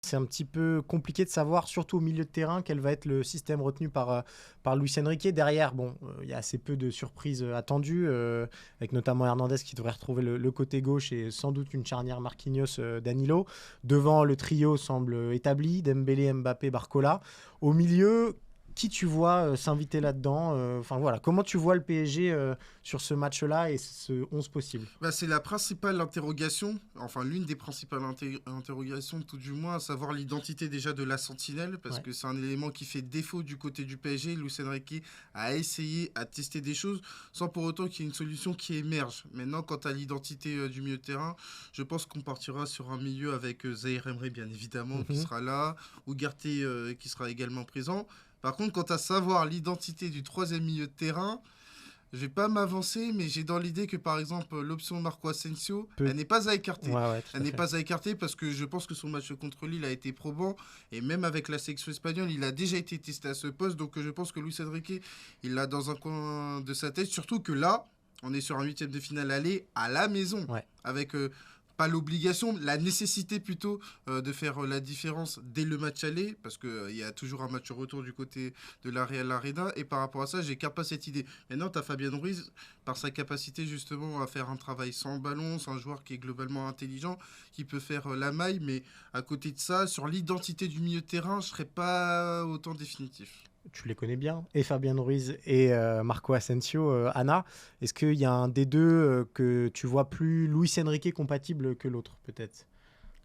C'est un petit peu compliqué de savoir, surtout au milieu de terrain, quel va être le système retenu par Luis Enrique. Derrière, bon, il y a assez peu de surprises attendues, avec notamment Hernandez qui devrait retrouver le côté gauche et sans doute une charnière Marquinhos-Danilo. Devant, le trio semble établi, Dembélé, Mbappé, Barcola. Au milieu, qui tu vois s'inviter là-dedans? Enfin voilà, comment tu vois le PSG sur ce match-là et ce 11 possible? Bah, c'est la principale interrogation, enfin l'une des principales interrogations tout du moins, à savoir l'identité déjà de la sentinelle, parce Ouais. que c'est un élément qui fait défaut du côté du PSG. Luis Enrique a essayé, à tester des choses, sans pour autant qu'il y ait une solution qui émerge. Maintenant, quant à l'identité du milieu de terrain, je pense qu'on partira sur un milieu avec Zaïre Emery, bien évidemment, qui Mhm. sera là, Ugarte qui sera également présent. Par contre, quant à savoir l'identité du troisième milieu de terrain, je vais pas m'avancer, mais j'ai dans l'idée que par exemple l'option Marco Asensio, Peu... elle n'est pas à écarter. Ouais, ouais, tout Elle à n'est fait. pas à écarter parce que je pense que son match contre Lille a été probant et même avec la sélection espagnole, il a déjà été testé à ce poste. Donc je pense que Luis Enrique, il l'a dans un coin de sa tête. Surtout que là, on est sur un huitième de finale aller à la maison Ouais. avec pas l'obligation, la nécessité plutôt de faire la différence dès le match aller, parce qu'il y a toujours un match retour du côté de la Real Arena, et par rapport à ça, j'écarte pas cette idée. Maintenant, tu as Fabien Ruiz, par sa capacité justement à faire un travail sans ballon, c'est un joueur qui est globalement intelligent, qui peut faire la maille, mais à côté de ça, sur l'identité du milieu de terrain, je serais pas autant définitif. Tu les connais bien, et Fabien Ruiz et Marco Asensio. Anna, est-ce qu'il y a un des deux que tu vois plus Luis Enrique compatible que l'autre, peut-être?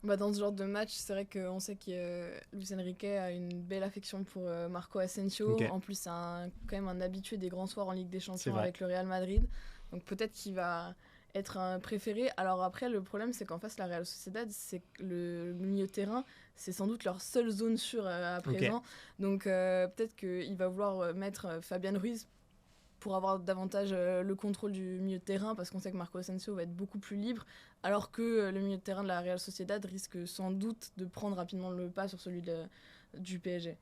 Bah, dans ce genre de match, c'est vrai qu'on sait que Luis Enrique a une belle affection pour Marco Asensio. Ok, En plus, c'est quand même un habitué des grands soirs en Ligue des c'est Champions vrai. avec le Real Madrid. Donc peut-être qu'il va être un préféré. Alors après, le problème, c'est qu'en face, la Real Sociedad, c'est que le milieu de terrain, c'est sans doute leur seule zone sûre à Ok. présent. Donc peut-être qu'il va vouloir mettre Fabien Ruiz pour avoir davantage le contrôle du milieu de terrain, parce qu'on sait que Marco Asensio va être beaucoup plus libre, alors que le milieu de terrain de la Real Sociedad risque sans doute de prendre rapidement le pas sur celui du PSG.